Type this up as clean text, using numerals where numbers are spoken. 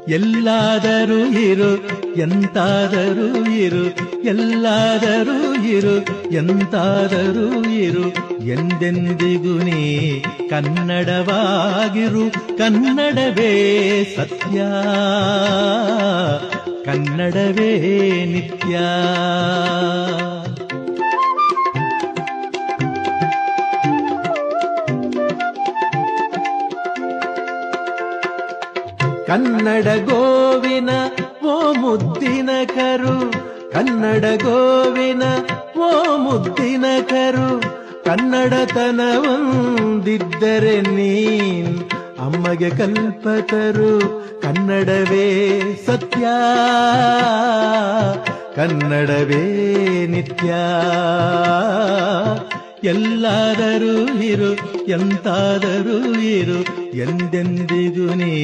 ಎಲ್ಲಾದರೂ ಇರು ಎಂತಾದರೂ ಇರು, ಎಲ್ಲಾದರೂ ಇರು ಎಂತಾದರೂ ಇರು, ಎಂದೆಂದಿಗೂ ನೀ ಕನ್ನಡವಾಗಿರು. ಕನ್ನಡವೇ ಸತ್ಯ, ಕನ್ನಡವೇ ನಿತ್ಯ. ಕನ್ನಡ ಗೋವಿನ ಓ ಮುದ್ದಿನ ಕರು, ಕನ್ನಡ ಗೋವಿನ ಓ ಮುದ್ದಿನ ಕರು, ಕನ್ನಡತನವೊಂದಿದ್ದರೆ ನೀನ್ ಅಮ್ಮಗೆ ಕಲ್ಪತರು. ಕನ್ನಡವೇ ಸತ್ಯ, ಕನ್ನಡವೇ ನಿತ್ಯ. ಎಲ್ಲಾದರೂ ಇರು ಎಂತಾದರೂ ಇರು, ಎಂದೆಂದಿಗೂ ನೀ